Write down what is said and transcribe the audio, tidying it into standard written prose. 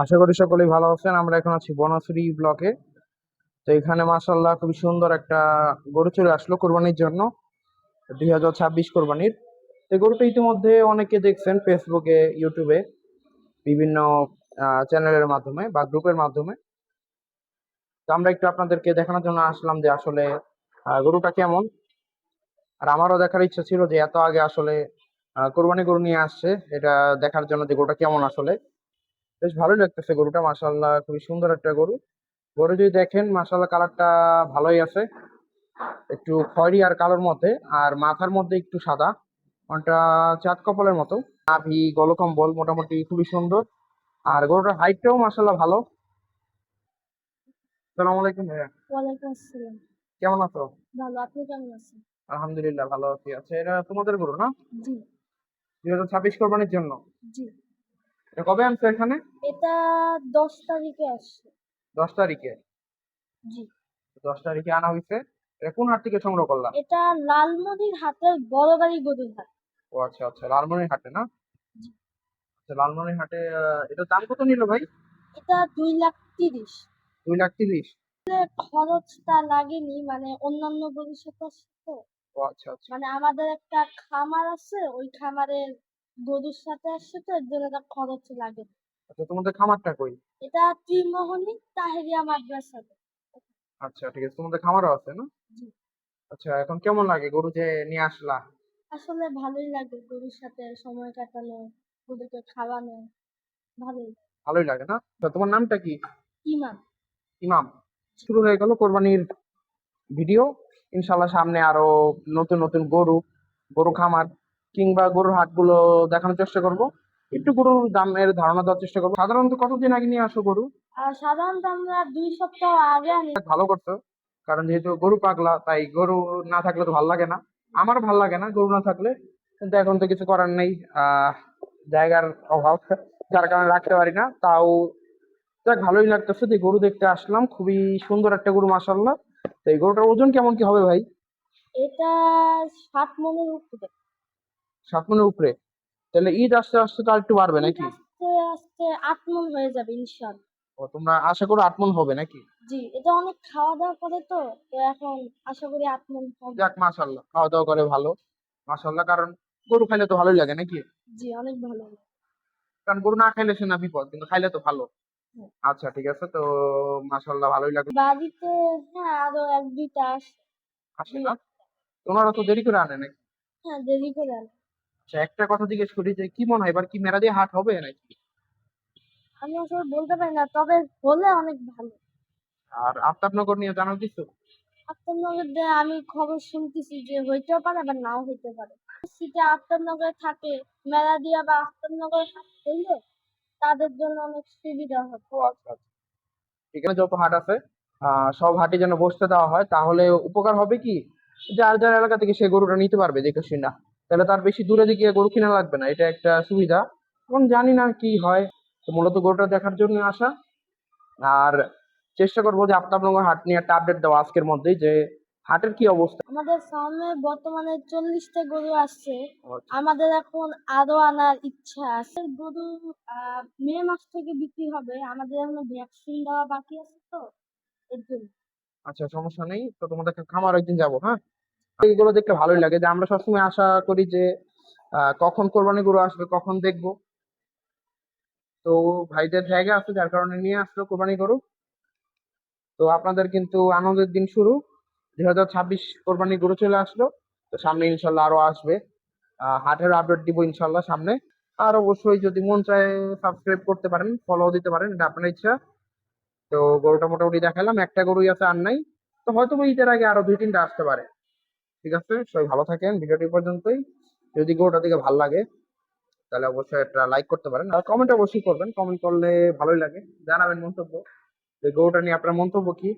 আশা করি সকলেই ভালো আছেন। আমরা এখন আছি বনশ্রী ব্লকে। তো এখানে মাশাআল্লাহ খুবই সুন্দর একটা গরু চলে আসলো কোরবানির জন্য, 2026 কোরবানির। তো এই গরুটা ইতিমধ্যে অনেকে দেখছেন ফেসবুকে, ইউটিউবে, বিভিন্ন চ্যানেলের মাধ্যমে বা গ্রুপের মাধ্যমে। তো আমরা একটু আপনাদেরকে দেখানোর জন্য আসলাম যে আসলে গরুটা কেমন। আর আমারও দেখার ইচ্ছা ছিল যে এত আগে আসলে কোরবানি গরু নিয়ে আসছে, এটা দেখার জন্য যে গরুটা কেমন আসলে। বেশ ভালোই লাগতেছে গরুটা, মাশাআল্লাহ খুবই সুন্দর একটা গরু। গরু যদি দেখেন মাশাআল্লাহ কালারটা ভালোই আছে, একটু খয়েরি আর কালোর মধ্যে, আর মাথার মধ্যে একটু সাদা, ওটা চাঁদ কপালের মতো। নাভি গলকম্বল মোটামুটি খুবই সুন্দর। আর গরুটার হাইটটাও মাশাআল্লাহ ভালো। আসসালামু আলাইকুম ভাইয়া, ওয়ালাইকুম আসসালাম। কেমন আছো? ভালো, আপনি কেমন আছেন? আলহামদুলিল্লাহ ভালো আছি। আচ্ছা, এটা তোমাদের গরু না? জি, 2026 কোরবানির জন্য? জি। এটা কবে আনছো এখানে? এটা ১০ তারিখে আসছে। 10 তারিখে? জি। 10 তারিখে আনা হয়েছে। এটা কোন হাট থেকে সংগ্রহ করলা? এটা লালমনির হাটের বড়বাড়ি গরুর হাট। ও আচ্ছা আচ্ছা, লালমনির হাটে না? জি। আচ্ছা, লালমনির হাটে। এটার দাম কত নিল ভাই? এটা ২,৩০,০০০। 2,30,000? খরচটা লাগেনি, মানে অন্যান্য গরুর সাথে আসছে তো। ও আচ্ছা আচ্ছা মানে আমাদের একটা খামার আছে, ওই খামারের গরুর সাথে আসছে তো, এর জন্য এটা খরচ লাগে। আচ্ছা, তোমাদের খামারটা কই? এটা ত্রিমোহনী তাহেরিয়া মাদ্রাসাতে। আচ্ছা ঠিক আছে, তোমাদের খামারও আছে না? জি। আচ্ছা, এখন কেমন লাগে গরু যে নিয়ে আসলা? আসলে ভালোই লাগে গরুর সাথে সময় কাটানো, গরুকে খাওয়ানো, ভালোই। ভালোই লাগে না? তো তোমার নামটা কি? ইমান। ইমাম। শুরু হয়ে গেল কোরবানির ভিডিও। ইনশাল্লাহ সামনে আরো নতুন নতুন গরু, গরু খামার কিংবা গরুর হাটগুলো দেখানোর চেষ্টা করব। একটু গরুর দামের ধারণা দেওয়ার চেষ্টা করবো। সাধারণত কতদিন আগে নিয়ে আসো গরু? আর সাধারণত আমরা ২ সপ্তাহ আগে আনি। ভালো করছো, কারণ যেহেতু গরু পাগলা, তাই গরু না থাকলে তো ভালো লাগে না। আমারও ভালো লাগে না গরু না থাকলে, কিন্তু এখন তো কিছু করার নেই। আহ জায়গার অভাব, যার কারণে রাখতে পারি না। তাও যাক, ভালোই লাগতেছে যে গরু দেখতে আসলাম, খুবই সুন্দর একটা গরু মাশাআল্লাহ। তো এই গরুটার ওজন কেমন কি হবে ভাই? এটা ৭ মনের উপরে। 7 মনের উপরে? তাহলে ঈদ আসতে আসতে তো আর একটু বাড়বে ঈদ নাকি? আস্তে আস্তে ৮ মন হয়ে যাবে ইনশাআল্লাহ। ও, তোমরা আশা করো 8 মন হবে নাকি? জি, এটা অনেক খাওয়া দাওয়া করে তো, তো এখন আশা করি ৮ মন হবে। যাক মাশাআল্লাহ, খাওয়া দাওয়া করে ভালো। মাশাআল্লাহ, কারণ গরু খাইলে তো ভালোই লাগে নাকি? জি, অনেক ভালো। কারণ গরু না খাইলে সে না বিপদ, কিন্তু খাইলে তো ভালো। হ্যাঁ। আচ্ছা ঠিক আছে, তো মাশাআল্লাহ ভালোই লাগলো। বাড়িতে হ্যাঁ আরো ১-২টা আসে। আসে দুই না? ওনারা তো দেরি করে আনে নাকি? হ্যাঁ, দেরি করে আনে। আচ্ছা, একটা কথা জিজ্ঞেস করি, যে কি মনে হয় এবার কি মেলা দিয়ে হাট হবে নাকি? আমি আসলে বলতে পারি না, তবে হলে অনেক ভালো। আর আফতাবনগর নিয়ে জানো কিছু? আফতাবনগরে আমি খবর শুনতেছি যে হইতেও পারে আবার নাও হইতে পারে। সিটি আফতাবনগরে থাকে, মেলা দিয়া বা আফতাবনগরে হাট করলে তাদের জন্য অনেক সুবিধা হবে। ও আচ্ছা আচ্ছা, এখানে যত হাট আছে সব হাটে যেন বসতে দেওয়া হয়, তাহলে উপকার হবে কি, যার যার এলাকা থেকে সে গরুটা নিতে পারবে দেখে শুনে। তাহলে তার বেশি দূরে দিকে গরু কিনা লাগবে না, এটা একটা সুবিধা। এখন জানি না কি হয়। তো মূলত গরুটা দেখার জন্য আসা। আর চেষ্টা করবো যে আফতাবনগর হাট নিয়ে একটা আপডেট দেওয়া আজকের মধ্যেই, যে হাটের কি অবস্থা। আমাদের ফার্মে বর্তমানে ৪০টা গরু আসছে। ও আচ্ছা। আমাদের এখন আরো আনার ইচ্ছা আছে। গরু মে মাস থেকে বিক্রি হবে। আমাদের এখনো ভ্যাকসিন দেওয়া বাকি আছে তো, এর জন্য। আচ্ছা, সমস্যা নেই, তো তোমাদের খামার একদিন যাবো, হ্যাঁ। এইগুলো দেখতে ভালোই লাগে, যে আমরা সবসময় আশা করি যে কখন কোরবানি গরু আসবে, কখন দেখবো। তো ভাইদের জায়গা আছে, যার কারণে নিয়ে আসলো কোরবানি গরু। তো আপনাদের কিন্তু আনন্দের দিন শুরু। 2026 কোরবানি গরু চলে আসলো। তো সামনে ইনশাল্লাহ আরো আসবে। হাটের আপডেট দিব ইনশাল্লাহ সামনে। আর অবশ্যই যদি মন চায় সাবস্ক্রাইব করতে পারেন, ফলো দিতে পারেন, এটা আপনার ইচ্ছা। তো গরুটা মোটামুটি দেখালাম, একটা গরুই আছে, আর নাই। তো হয়তো বা ঈদের আগে আরো 2-3টা আসতে পারে। ঠিক আছে, সবাই ভালো থাকেন, ভিডিওটি পর্যন্তই। যদি গরুটা দিকে ভালো লাগে তাহলে অবশ্যই একটা লাইক করতে পারেন, আর কমেন্ট অবশ্যই করবেন। কমেন্ট করলে ভালোই লাগে, জানাবেন মন্তব্য, যে গরুটা নিয়ে আপনার মন্তব্য কি।